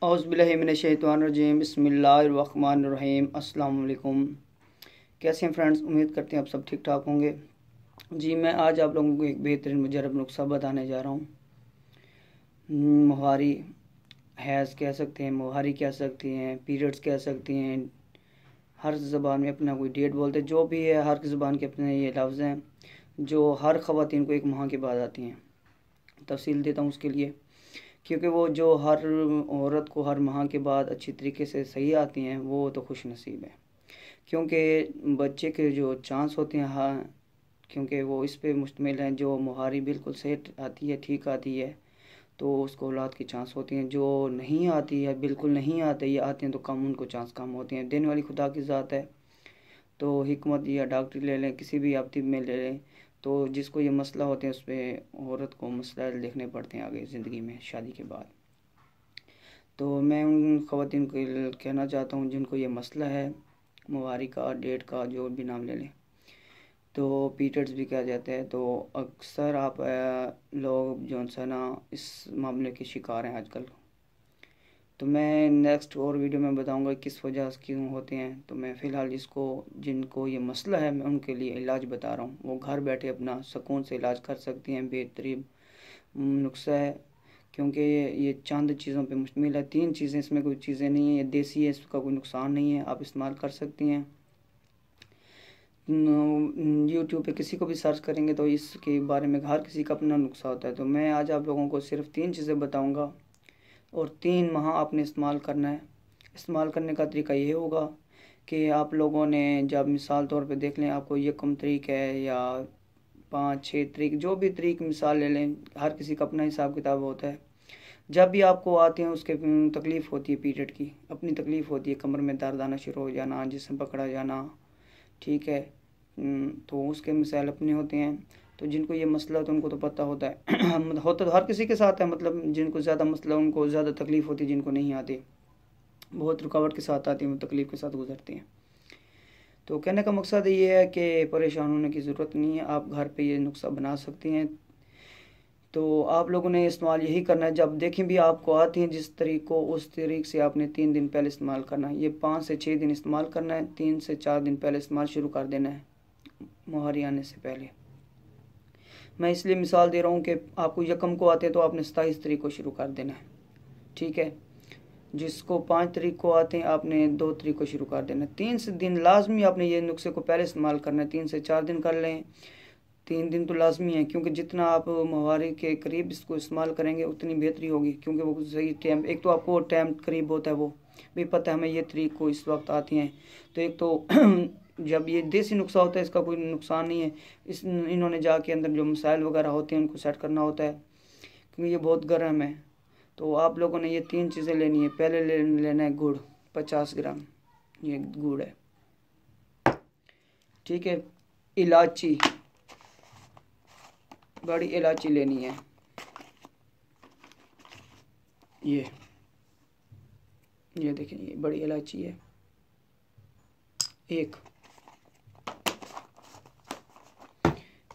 औज़ुबिल्लाहिमिनश्शैतानिर्रजीम बिस्मिल्लाहिर्रहमानिर्रहीम अस्सलाम वालेकुम। कैसे हैं फ्रेंड्स, उम्मीद करते हैं आप सब ठीक ठाक होंगे। जी मैं आज आप लोगों को एक बेहतरीन मुजरब नुस्खा बताने जा रहा हूँ। मुहारी हैज़ कह सकते हैं, मुहारी कह सकती हैं, पीरियड्स कह सकती हैं। हर ज़बान में अपना कोई डेट बोलते हैं, जो भी है हर ज़बान के अपने ये लफ्ज़ हैं जो हर ख़वातीन को एक माह के बाद आती हैं। तफसील देता हूँ उसके लिए, क्योंकि वो जो हर औरत को हर माह के बाद अच्छी तरीके से सही आती हैं वो तो खुश नसीब है, क्योंकि बच्चे के जो चांस होते हैं, हाँ, क्योंकि वो इस पे मुश्तमिल हैं। जो मुहारी बिल्कुल सही आती है, ठीक आती है, तो उसको औलाद की चांस होती हैं। जो नहीं आती है, बिल्कुल नहीं आती है, आती हैं तो कम, उनको चांस कम होती हैं। देने वाली खुदा की ज़ात है। तो हिकमत या डॉक्टरी ले लें, किसी भी आप तिब में ले लें, तो जिसको ये मसला होते हैं उस पर औरत को मसला देखने पड़ते हैं आगे ज़िंदगी में शादी के बाद। तो मैं उन ख़वातीन को कहना चाहता हूँ जिनको ये मसला है, मुहारी का, डेट का, जो भी नाम ले लें, तो पीरियड्स भी कहा जाता है। तो अक्सर आप लोग जो है ना इस मामले के शिकार हैं आजकल। तो मैं नेक्स्ट और वीडियो में बताऊंगा किस वजह से क्यों होते हैं। तो मैं फ़िलहाल इसको, जिनको ये मसला है, मैं उनके लिए इलाज बता रहा हूँ। वो घर बैठे अपना सुकून से इलाज कर सकती हैं। बेहतरीन नुस्खा है, क्योंकि ये चंद चीज़ों पे मुश्तमिल है। 3 चीज़ें, इसमें कोई चीज़ें नहीं है, ये देसी है, इसका कोई नुकसान नहीं है, आप इस्तेमाल कर सकती हैं। यूट्यूब पे किसी को भी सर्च करेंगे तो इसके बारे में हर किसी का अपना नुस्खा होता है। तो मैं आज आप लोगों को सिर्फ 3 चीज़ें बताऊंगा और 3 माह आपने इस्तेमाल करना है। इस्तेमाल करने का तरीका ये होगा कि आप लोगों ने जब मिसाल तौर पे देख लें, आपको ये कम तरीक है या 5-6 तरीक, जो भी तरीक मिसाल ले लें, हर किसी का अपना हिसाब किताब होता है। जब भी आपको आते हैं उसके तकलीफ़ होती है, पीरियड की अपनी तकलीफ़ होती है, कमर में दर्द आना शुरू हो जाना, जिस्म पकड़ा जाना, ठीक है। तो उसके मिसाल अपने होते हैं। तो जिनको ये मसला होता है उनको तो पता होता है होता तो हर किसी के साथ है, मतलब जिनको ज़्यादा मसला, उनको ज़्यादा तकलीफ़ होती है, जिनको नहीं आती बहुत रुकावट के साथ आती है, वो तकलीफ़ के साथ गुजरती हैं। तो कहने का मकसद ये है कि परेशान होने की ज़रूरत नहीं है, आप घर पे ये नुस्खा बना सकती हैं। तो आप लोगों ने इस्तेमाल यही करना है, जब देखें भी आपको आती हैं जिस तरीक को, उस तरीक से आपने 3 दिन पहले इस्तेमाल करना है। ये 5 से 6 दिन इस्तेमाल करना है, 3 से 4 दिन पहले इस्तेमाल शुरू कर देना है, मुहारी आने से पहले। मैं इसलिए मिसाल दे रहा हूँ कि आपको यकम को आते हैं तो आपने 27 तारीख को शुरू कर देना है, ठीक है। जिसको 5 तारीख को आते हैं आपने 2 तारीख को शुरू कर देना है। 3 से दिन लाजमी आपने ये नुस्खे को पहले इस्तेमाल करना है। 3 से 4 दिन कर लें, 3 दिन तो लाजमी है, क्योंकि जितना आप मुहारी के करीब इसको इस्तेमाल करेंगे उतनी बेहतरी होगी, क्योंकि वो सही टाइम, एक तो आपको टाइम करीब होता है, वो भी पता है हमें ये तारीख को इस वक्त आती हैं। तो एक तो जब ये देसी नुस्खा होता है इसका कोई नुकसान नहीं है। इन्होंने जाके अंदर जो मसाइल वगैरह होते हैं उनको सेट करना होता है, क्योंकि ये बहुत गर्म है। तो आप लोगों ने ये 3 चीज़ें लेनी है। पहले लेना है गुड़, 50 ग्राम, ये गुड़ है, ठीक है। इलायची, बड़ी इलायची लेनी है, ये देखें, ये बड़ी इलायची है। एक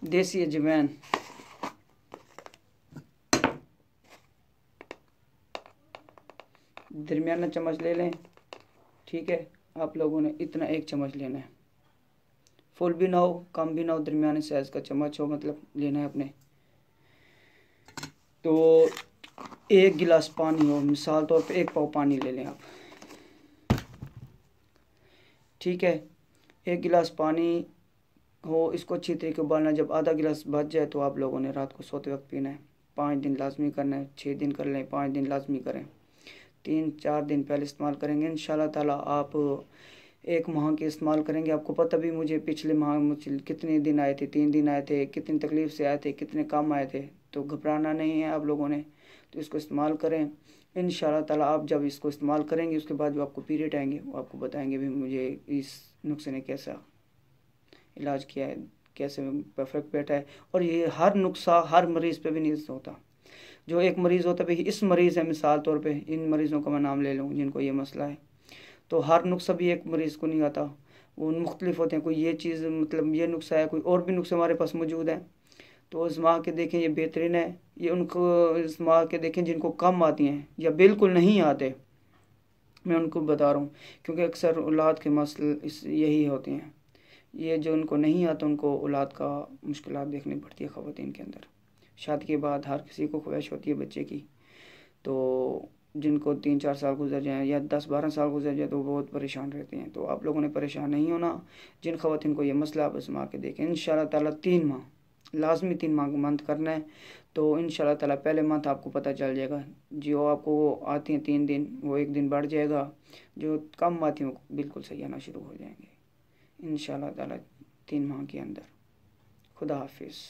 देसी अजवाइन, दरमियाना चम्मच ले लें, ठीक है। आप लोगों ने इतना 1 चम्मच लेना है, फुल भी ना हो, कम भी ना हो, दरमियाने साइज़ का चम्मच हो, मतलब लेना है अपने। तो 1 गिलास पानी हो, मिसाल तौर पे 1 पाव पानी ले लें आप, ठीक है। 1 गिलास पानी हो, इसको अच्छी तरीके से उबालना। जब आधा गिलास बच जाए तो आप लोगों ने रात को सोते वक्त पीना है। 5 दिन लाजमी करना है, 6 दिन कर लें, 5 दिन लाजमी करें। 3-4 दिन पहले इस्तेमाल करेंगे, इंशाल्लाह ताला आप 1 माह के इस्तेमाल करेंगे। आपको पता भी, मुझे पिछले माह मुझे कितने दिन आए थे, 3 दिन आए थे, कितनी तकलीफ़ से आए थे, कितने कम आए थे। तो घबराना नहीं है आप लोगों ने, तो इसको इस्तेमाल करें। इंशाल्लाह ताला आप जब इसको इस्तेमाल करेंगे उसके बाद जो आपको पीरियड आएंगे वो आपको बताएंगे भी मुझे इस नुस्खे ने कैसा इलाज किया है, कैसे परफेक्ट बैठा है। और ये हर नुस्खा हर मरीज़ पे भी नहीं होता। जो एक मरीज़ होता है, भाई इस मरीज़ है, मिसाल तौर पे इन मरीज़ों का मैं नाम ले लूँ जिनको ये मसला है, तो हर नुस्खा भी एक मरीज़ को नहीं आता, वो मुख्तलिफ होते हैं। कोई ये चीज़, मतलब ये नुस्खा है, कोई और भी नुस्खे हमारे पास मौजूद हैं। तो आजमा के देखें, ये बेहतरीन है। ये उनको आजमा के देखें जिनको कम आती हैं या बिल्कुल नहीं आते, मैं उनको बता रहा हूँ, क्योंकि अक्सर औलाद के मसले इस यही होते हैं। ये जो उनको नहीं आता उनको औलाद का मुश्किलात देखनी पड़ती है ख़वातीन के अंदर। शादी के बाद हर किसी को ख्वाहिश होती है बच्चे की, तो जिनको 3-4 साल गुजर जाएँ या 10-12 साल गुजर जाए तो वो बहुत परेशान रहते हैं। तो आप लोगों ने परेशान नहीं होना। जिन ख़वातीन को ये मसला आप आज़मा के देखें, इंशाअल्लाह ताला 3 माह लाज़मी 3 माह मंथ करना है, तो इंशाअल्लाह ताला पहले मंथ आपको पता चल जाएगा। जो आपको वो आती हैं 3 दिन, वो 1 दिन बढ़ जाएगा, जो कम आती हैं वो बिल्कुल सही आना शुरू हो जाएंगे इंशाअल्लाह ताला 3 माह के अंदर। खुदा हाफिज़।